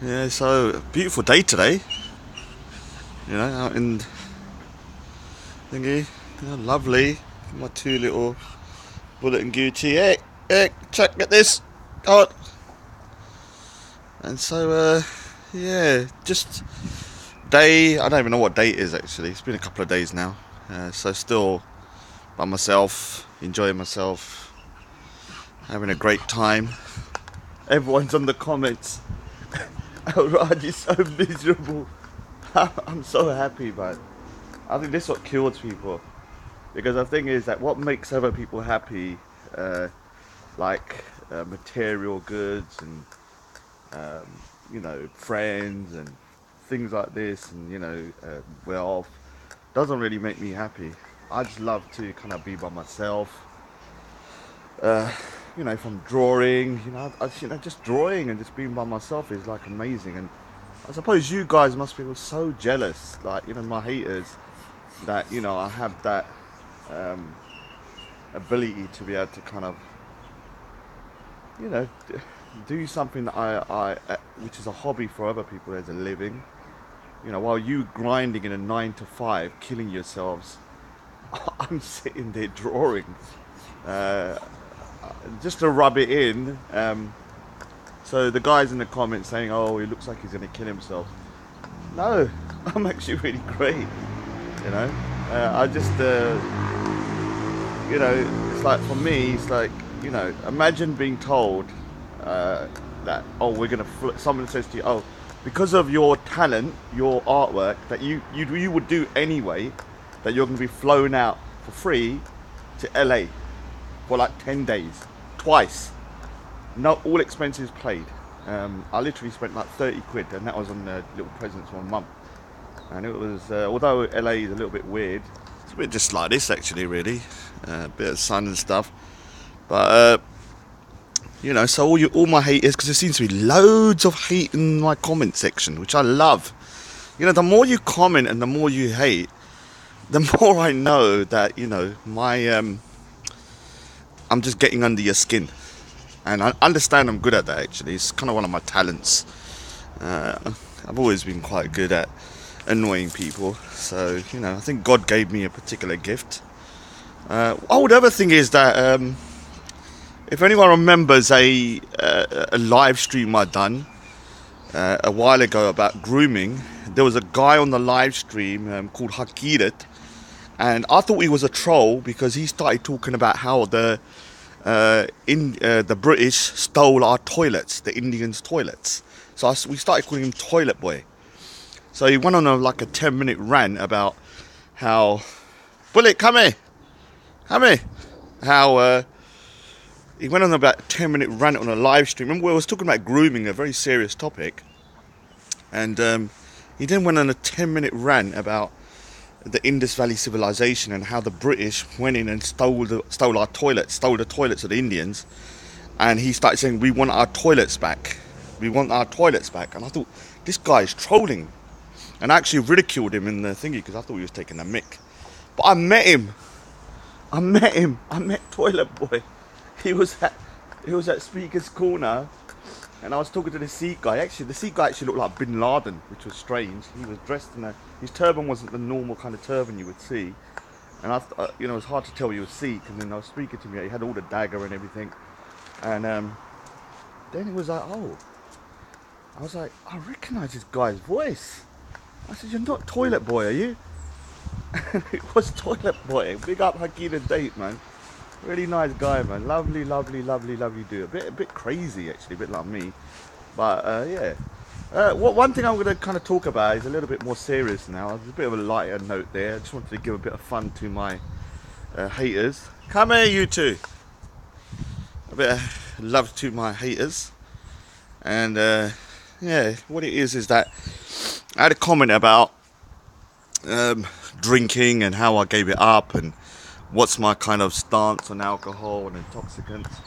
Yeah, so beautiful day today. Out in thingy, lovely. My two little Bullet and Gucci. Hey, check get this. Oh, and so yeah, just day. I don't even know what day it is actually. It's been a couple of days now. So still by myself, enjoying myself, having a great time. Everyone's on the comments. Oh, Raj is so miserable. I'm so happy, man. I think this is what kills people. Because the thing is that what makes other people happy, uh, like material goods and friends and things like this, and wealth, doesn't really make me happy. I just love to kind of be by myself. Uh, from drawing, just drawing and just being by myself is like amazing. And I suppose you guys must feel so jealous, like my haters, that I have that um, ability to be able to kind of you know do something that which is a hobby for other people as a living. While you grinding in a 9 to 5, killing yourselves, I'm sitting there drawing, uh, just to rub it in. So the guys in the comments saying, "Oh, he looks like he's gonna kill himself." No, I'm actually really great. I just it's like for me, it's like imagine being told that we're gonna. Someone says to you, "Oh, because of your talent, your artwork that you would do anyway, that you're gonna be flown out for free to LA for like 10 days, twice, no all expenses paid." I literally spent like 30 quid, and that was on little presents for my mum. And it was, although LA is a little bit weird, it's a bit just like this actually, really, a bit of sun and stuff. But so all my haters, because there seems to be loads of hate in my comment section, which I love. The more you comment and the more you hate, the more I know that my I'm just getting under your skin, and I understand I'm good at that. Actually, it's kind of one of my talents. I've always been quite good at annoying people, so I think God gave me a particular gift. The other thing is that if anyone remembers a live stream I done a while ago about grooming, there was a guy on the live stream called Hakirat, and I thought he was a troll because he started talking about how the British stole our toilets, the Indians' toilets. So we started calling him Toilet Boy. So he went on like a 10-minute rant about how Bullet, come here, how he went on about a 10-minute rant on a live stream. Remember, we was talking about grooming, a very serious topic, and he then went on a 10-minute rant about the Indus Valley civilization and how the British went in and stole our toilets, stole the toilets of the Indians, and he started saying, "We want our toilets back. We want our toilets back." And I thought, this guy's trolling, and I actually ridiculed him in the thingy because I thought he was taking a mick. But I met him. I met Toilet Boy. He was at Speaker's Corner, and I was talking to the Sikh guy. Actually, the Sikh guy actually looked like Bin Laden, which was strange. He was dressed in his turban wasn't the normal kind of turban you would see, and it was hard to tell he was Sikh. And then I was speaking to him. He had all the dagger and everything, and then he was like, "Oh," I was like, "I recognise this guy's voice." I said, "You're not Toilet Boy, are you?" It was Toilet Boy. Big up Hakina Date, man. Really nice guy, man. Lovely, lovely, lovely, lovely dude. A bit crazy, actually, a bit like me. But yeah. One thing I'm going to kind of talk about is a little bit more serious now. There's a bit of a lighter note there. I just wanted to give a bit of fun to my haters. Come here, you two. A bit of love to my haters. And yeah, what it is that I had a comment about drinking and how I gave it up and what's my kind of stance on alcohol and intoxicants.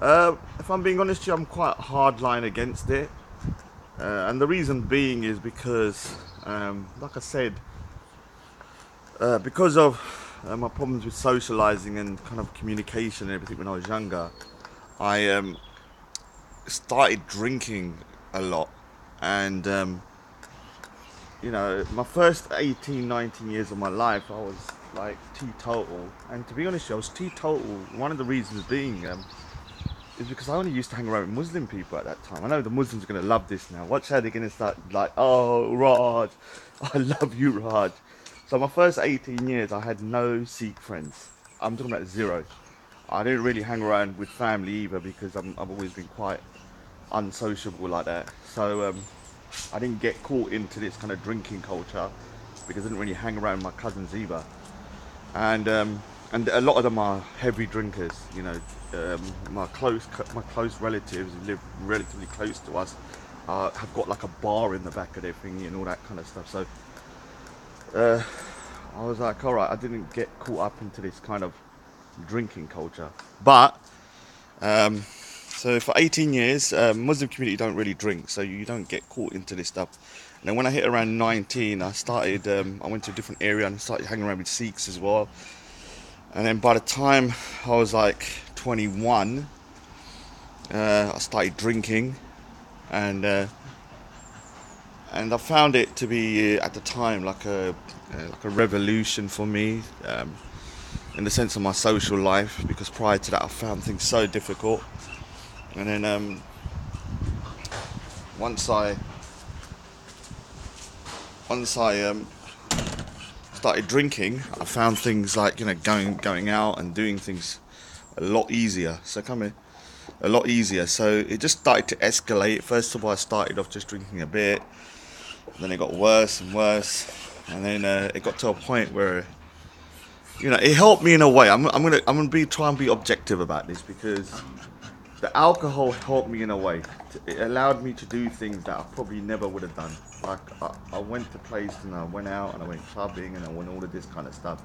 If I'm being honest with you, I'm quite hardline against it. And the reason being is because, like I said, because of my problems with socializing and kind of communication and everything when I was younger, I started drinking a lot. And you know, my first 18, 19 years of my life, I was like teetotal. And to be honest, I was teetotal. One of the reasons being is because I only used to hang around with Muslim people at that time. I know the Muslims are going to love this now. Watch how they're going to start like, oh, Raj, I love you, Raj. So my first 18 years, I had no Sikh friends. I'm talking about zero. I didn't really hang around with family either because I've always been quite unsociable like that. So I didn't get caught into this kind of drinking culture because I didn't really hang around with my cousins either. And and a lot of them are heavy drinkers. You know, my close relatives who live relatively close to us have got like a bar in the back of their thingy and all that kind of stuff. So I was like, all right, I didn't get caught up into this kind of drinking culture, but um, so for 18 years, Muslim community don't really drink, so you don't get caught into this stuff. And then when I hit around 19, I started. I went to a different area and started hanging around with Sikhs as well. And then by the time I was like 21, I started drinking, and uh, and I found it to be at the time like a revolution for me, in the sense of my social life, because prior to that I found things so difficult. And then once I once I started drinking, I found things like, you know, going out and doing things a lot easier. So come here, a lot easier. So it just started to escalate. First of all, I started off just drinking a bit, then it got worse and worse, and then it got to a point where, you know, it helped me in a way. I'm gonna be try and be objective about this, because the alcohol helped me in a way. It allowed me to do things that I probably never would have done. Like I went to places and I went out and I went clubbing and I went all of this kind of stuff,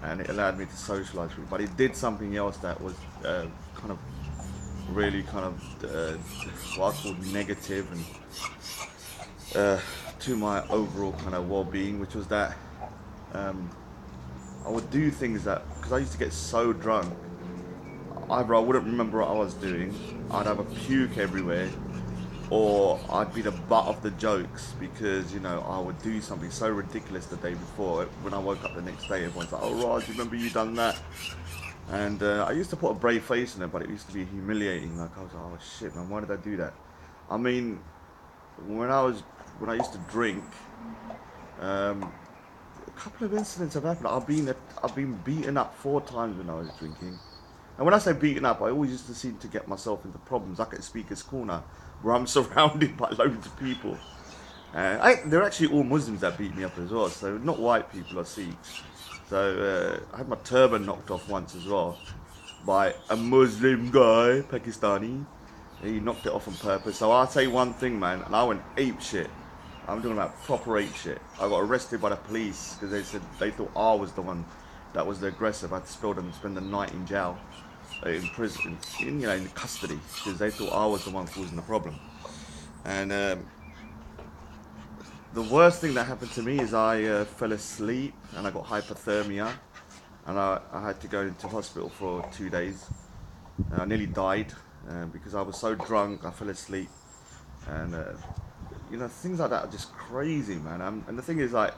and it allowed me to socialize with. But it did something else that was kind of really kind of what I call negative and to my overall kind of well-being, which was that um, I would do things that, because I used to get so drunk, either I wouldn't remember what I was doing, I'd have a puke everywhere, or I'd be the butt of the jokes because, you know, I would do something so ridiculous the day before. When I woke up the next day, everyone's like, "Oh, Raj, remember you done that?" And I used to put a brave face on it, but it used to be humiliating. Like I was like, "Oh shit, man, why did I do that?" I mean, when I was when I used to drink, um, a couple of incidents have happened. I've been beaten up 4 times when I was drinking. And when I say beaten up, I always used to seem to get myself into problems, like at Speaker's Corner, where I'm surrounded by loads of people. They're actually all Muslims that beat me up as well, so not white people or Sikhs. So I had my turban knocked off once as well by a Muslim guy, Pakistani. He knocked it off on purpose. So I'll say one thing, man, and I went ape shit. I'm talking about proper ape shit. I got arrested by the police because they said they thought I was the one that was the aggressive. I had to spend the night in jail, in prison, in, you know, in custody, because they thought I was the one causing the problem. And the worst thing that happened to me is I fell asleep and I got hypothermia, and I had to go into hospital for 2 days. I nearly died because I was so drunk. I fell asleep, and you know, things like that are just crazy, man. And the thing is, like,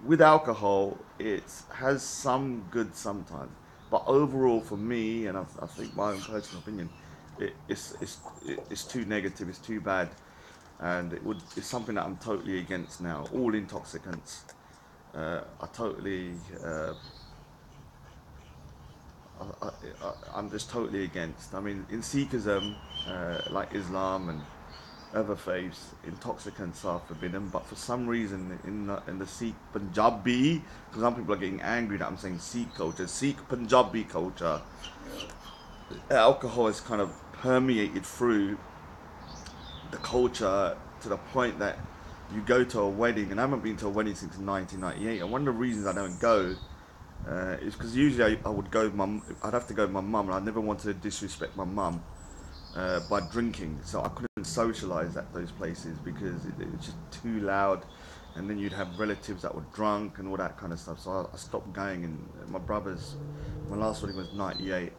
with alcohol, it has some good sometimes, but overall, for me, and I think my own personal opinion, it's too negative. It's too bad, and it's something that I'm totally against now. All intoxicants, I totally. I'm just totally against. I mean, in Sikhism, like Islam and other faiths, intoxicants are forbidden. But for some reason, in the Sikh Punjabi, because some people are getting angry that I'm saying Sikh culture, Sikh Punjabi culture, alcohol has kind of permeated through the culture to the point that you go to a wedding, and I haven't been to a wedding since 1998. And one of the reasons I don't go is because usually I would go with my, I'd have to go with my mum, and I never wanted to disrespect my mum by drinking, so I couldn't socialise at those places because it was just too loud, and then you'd have relatives that were drunk and all that kind of stuff. So I stopped going, and my last wedding was '98.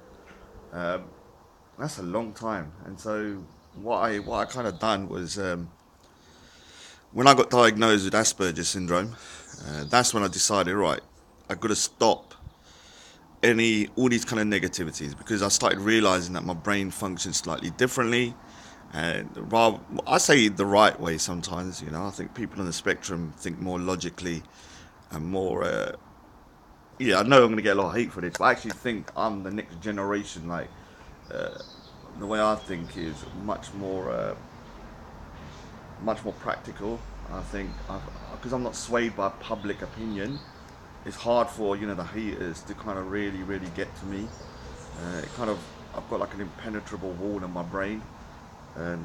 Um, that's a long time, and so what I kind of done was when I got diagnosed with Asperger's syndrome, that's when I decided, right, I've got to stop all these kind of negativities, because I started realizing that my brain functions slightly differently, and rather, I say the right way sometimes. I think people on the spectrum think more logically and more. Yeah, I know I'm going to get a lot of hate for this, but I actually think I'm the next generation. Like the way I think is much more practical. I think because I'm not swayed by public opinion, it's hard for the haters to kind of really get to me. It kind of I've got like an impenetrable wall in my brain, and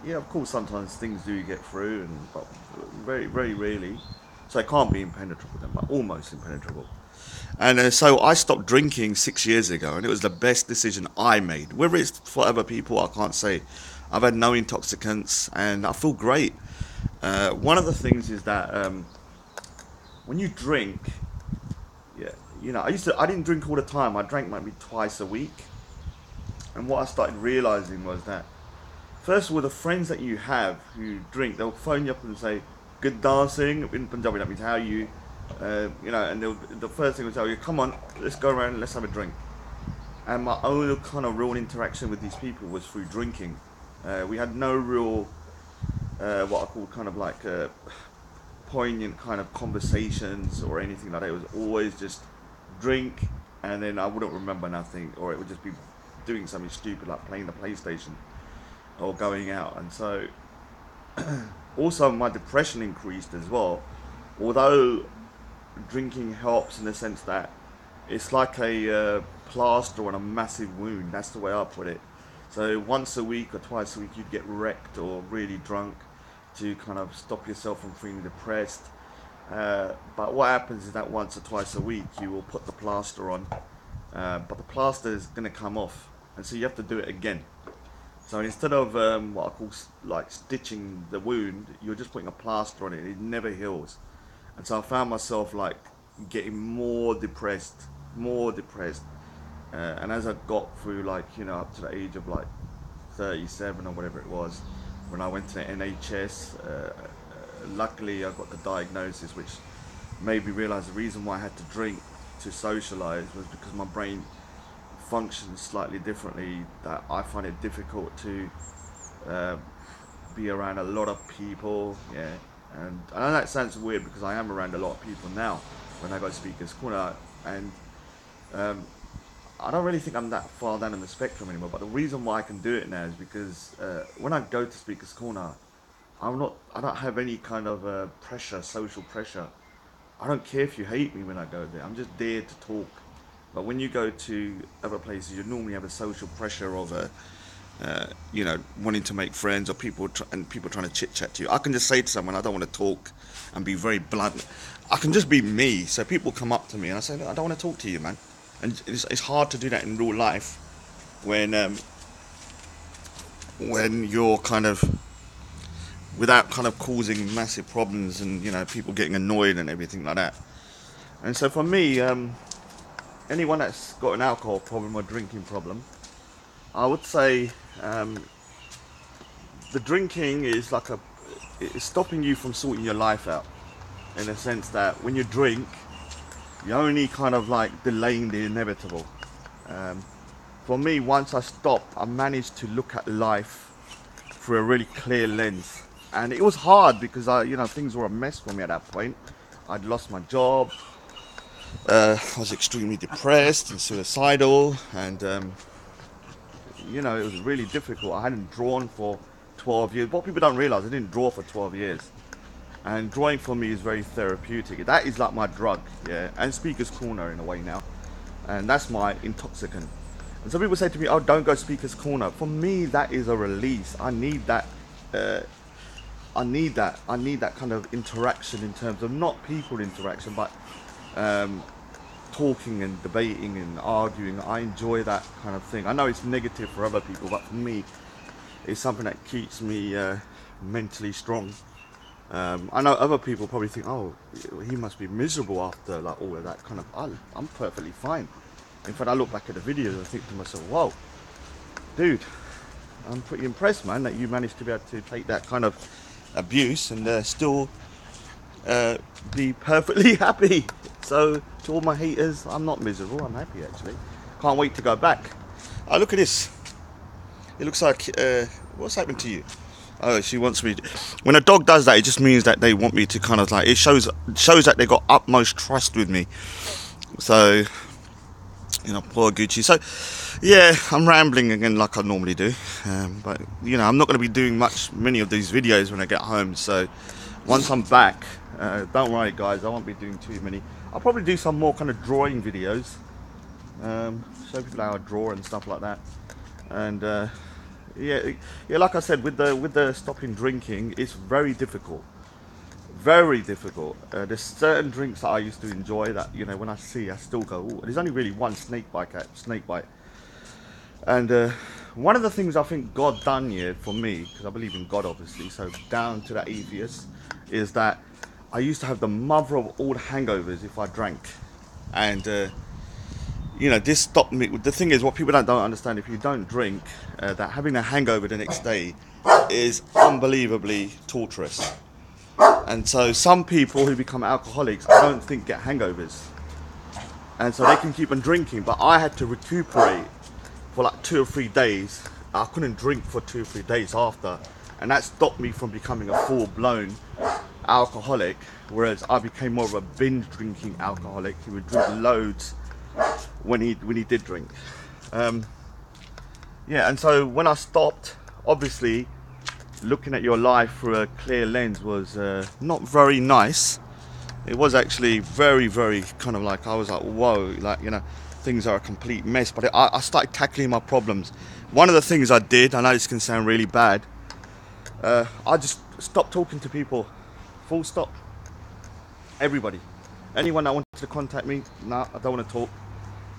yeah, of course sometimes things do get through, but very rarely. So it can't be impenetrable then, but almost impenetrable. And so I stopped drinking 6 years ago, and it was the best decision I made. Whether it's for other people, I can't say. I've had no intoxicants, and I feel great. One of the things is that when you drink, yeah, I didn't drink all the time. I drank maybe twice a week, and what I started realizing was that first of all, the friends that you have who drink, they'll phone you up and say, "Good dancing." In Punjabi, that means how you, and the first thing will tell you, "Come on, let's go around and let's have a drink." And my only kind of real interaction with these people was through drinking. We had no real, what I call kind of like poignant kind of conversations or anything like that. It was always just drink, and then I wouldn't remember nothing, or it would just be doing something stupid like playing the PlayStation or going out. And so also my depression increased as well, although drinking helps in the sense that it's like a plaster on a massive wound. That's the way I put it. So once a week or twice a week you'd get wrecked or really drunk to kind of stop yourself from feeling depressed. But what happens is that once or twice a week you will put the plaster on, but the plaster is going to come off, and so you have to do it again. So instead of what I call like stitching the wound, you're just putting a plaster on it. It never heals, and so I found myself like getting more depressed, and as I got through like up to the age of like 37 or whatever it was, when I went to the NHS, luckily I got the diagnosis, which made me realise the reason why I had to drink to socialise was because my brain functions slightly differently. That I find it difficult to uh, be around a lot of people. Yeah, and I know that sounds weird because I am around a lot of people now when I go to Speaker's Corner, and um, I don't really think I'm that far down in the spectrum anymore. But the reason why I can do it now is because when I go to Speaker's Corner, I don't have any kind of pressure, social pressure. I don't care if you hate me when I go there. I'm just there to talk. But when you go to other places, you normally have a social pressure of wanting to make friends, or people trying to chit chat to you. I can just say to someone, I don't want to talk, and be very blunt. I can just be me. So people come up to me and I say, "Look, I don't want to talk to you, man." And it's hard to do that in real life when you're kind of without kind of causing massive problems, and people getting annoyed and everything like that. And so for me, anyone that's got an alcohol problem or drinking problem, I would say the drinking is like it's stopping you from sorting your life out, in a sense that when you drink, you're only kind of like delaying the inevitable. Um, for me, once I stopped, I managed to look at life through a really clear lens. And it was hard because things were a mess for me at that point. I'd lost my job. I was extremely depressed and suicidal, and it was really difficult. I hadn't drawn for 12 years. What people don't realize, I didn't draw for 12 years. And drawing for me is very therapeutic. That is like my drug, yeah. And Speaker's Corner in a way now. And that's my intoxicant. And some people say to me, "Oh, don't go Speaker's Corner." For me, that is a release. I need that. Uh, I need that. I need that kind of interaction, in terms of not people interaction, but um, talking and debating and arguing. I enjoy that kind of thing. I know it's negative for other people, but for me, it's something that keeps me mentally strong. I know other people probably think, "Oh, he must be miserable after like all of that kind of." I'm perfectly fine. In fact, I look back at the videos and think to myself, "Whoa, dude, I'm pretty impressed, man, that you managed to be able to take that kind of abuse and still be perfectly happy. So to all my haters, I'm not miserable. I'm happy actually. Can't wait to go back. Oh, look at this. It looks like what's happened to you? Oh, she wants me. When a dog does that, it just means that they want me to kind of like. It shows that they got utmost trust with me. So, poor Gucci. So, yeah, I'm rambling again like I normally do. But I'm not going to be doing many of these videos when I get home. So, once I'm back, don't worry, guys. I won't be doing too many. I'll probably do some more kind of drawing videos. Show people how I draw and stuff like that. And yeah, like I said, with the stopping drinking, it's very difficult. Very difficult. There's certain drinks that I used to enjoy that when I see, I still go, ooh. There's only really one snake bite. And one of the things I think God done here for me, because I believe in God obviously, so down to that atheist, is that I used to have the mother of all hangovers if I drank. And this stopped me. The thing is, what people don't understand, if you don't drink, that having a hangover the next day is unbelievably torturous. And so some people who become alcoholics, I don't think get hangovers. And so they can keep on drinking, but I had to recuperate for like 2 or 3 days. I couldn't drink for 2 or 3 days after. And that stopped me from becoming a full-blown alcoholic, whereas I became more of a binge drinking alcoholic. He would drink loads when he did drink. Yeah, and so when I stopped, obviously looking at your life through a clear lens was not very nice. It was actually very, very kind of like, I was like, whoa, like, things are a complete mess. But I started tackling my problems. One of the things I did, I know this can sound really bad, I just stopped talking to people. Full stop. Everybody. Anyone that wanted to contact me, nah, I don't want to talk.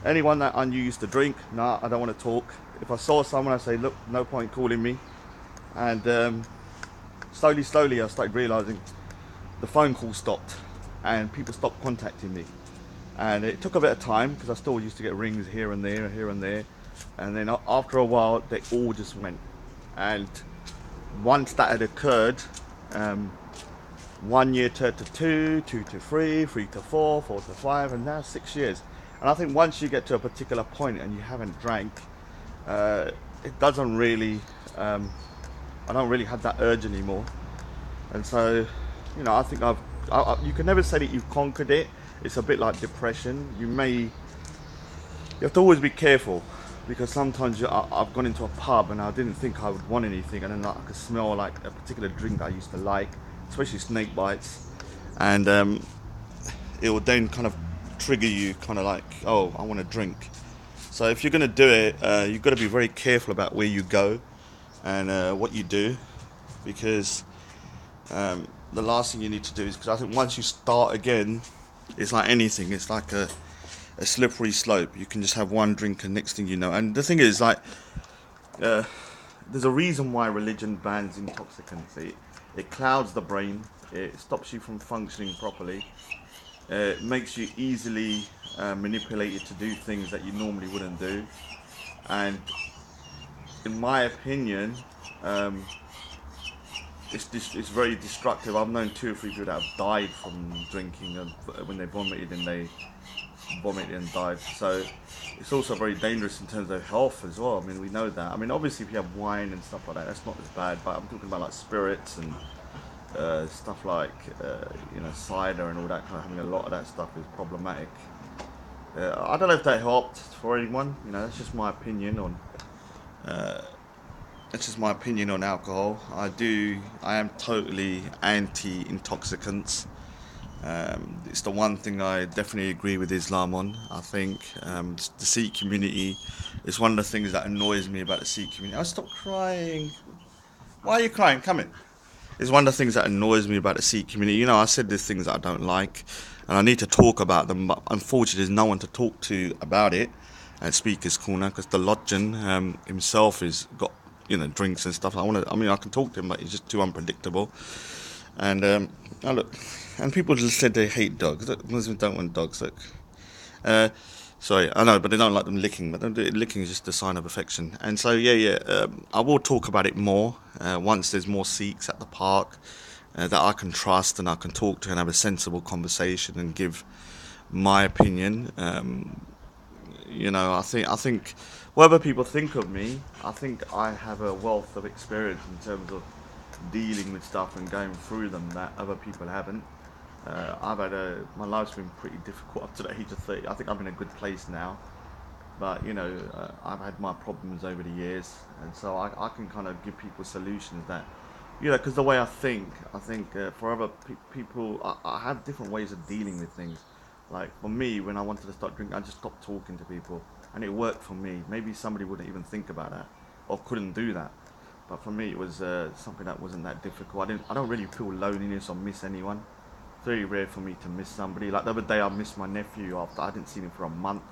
Anyone that I knew used to drink, nah, I don't want to talk. If I saw someone, I say, look, no point calling me. And slowly I started realizing the phone call stopped and people stopped contacting me. And it took a bit of time because I still used to get rings here and there. And then after a while, they all just went. And once that had occurred, 1 year turned to 2, 2 to 3, 3 to 4, 4 to 5, and now 6 years. And I think once you get to a particular point and you haven't drank, it doesn't really, I don't really have that urge anymore. And so, I think you can never say that you've conquered it. It's a bit like depression. You have to always be careful, because sometimes I've gone into a pub and I didn't think I would want anything, and then I could smell like a particular drink I used to like, especially snake bites, and it will then kind of trigger you, kind of like, oh, I want to drink. So if you're going to do it, you've got to be very careful about where you go and what you do, because the last thing you need to do is, because I think once you start again, it's like anything, it's like a slippery slope. You can just have one drink and next thing you know. And the thing is, like, there's a reason why religion bans intoxicants. It clouds the brain, it stops you from functioning properly, it makes you easily manipulated to do things that you normally wouldn't do. And in my opinion, it's very destructive. I've known 2 or 3 people that have died from drinking, when they vomited and died. So it's also very dangerous in terms of health as well. I mean, we know that. I mean, obviously if you have wine and stuff like that, that's not as bad, but I'm talking about like spirits and stuff like cider and all that kind of, having a lot of that stuff is problematic. I don't know if that helped for anyone. That's just my opinion on alcohol. I am totally anti-intoxicants. It's the one thing I definitely agree with Islam on. I think the Sikh community is one of the things that annoys me about the Sikh community. Oh, stop crying. Why are you crying? Come in. It's one of the things that annoys me about the Sikh community. I said there's things that I don't like, and I need to talk about them, but unfortunately there's no one to talk to about it at Speaker's Corner, because the Lodgen himself has got drinks and stuff. I can talk to him, but he's just too unpredictable. And look, and people just said they hate dogs. Look, Muslims don't want dogs. Look, Sorry, I know, but they don't like them licking. But licking is just a sign of affection. And so, I will talk about it more once there's more Sikhs at the park that I can trust and I can talk to and have a sensible conversation and give my opinion. I think whatever people think of me, I think I have a wealth of experience in terms of dealing with stuff and going through them that other people haven't. My life's been pretty difficult up to the age of 30. I think I'm in a good place now, but I've had my problems over the years, and so I can kind of give people solutions that, because the way I think for other people, I have different ways of dealing with things. Like for me, when I wanted to start drinking, I just stopped talking to people, and it worked for me. Maybe somebody wouldn't even think about that, or couldn't do that, but for me, it was something that wasn't that difficult. I don't really feel loneliness or miss anyone. It's very rare for me to miss somebody. Like the other day, I missed my nephew after I didn't see him for a month.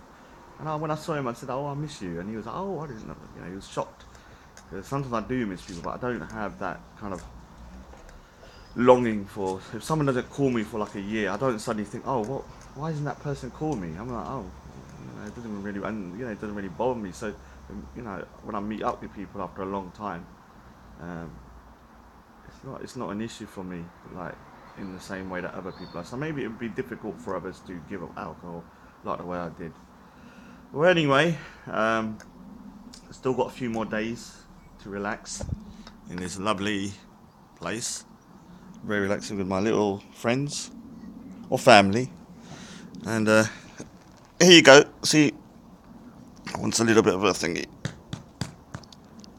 And when I saw him, I said, "Oh, I miss you." And he was like, "Oh, I didn't know." He was shocked. Sometimes I do miss people, but I don't have that kind of longing for. If someone doesn't call me for like a year, I don't suddenly think, "Oh, what? Why isn't that person call me?" I'm like, "Oh, it doesn't really, and it doesn't really bother me." So, when I meet up with people after a long time, um, it's not an issue for me, like in the same way that other people are. So maybe it would be difficult for others to give up alcohol like the way I did. Well, anyway, still got a few more days to relax in this lovely place. Very relaxing with my little friends or family. And here you go. See, I want a little bit of a thingy.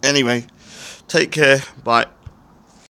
Anyway, take care. Bye.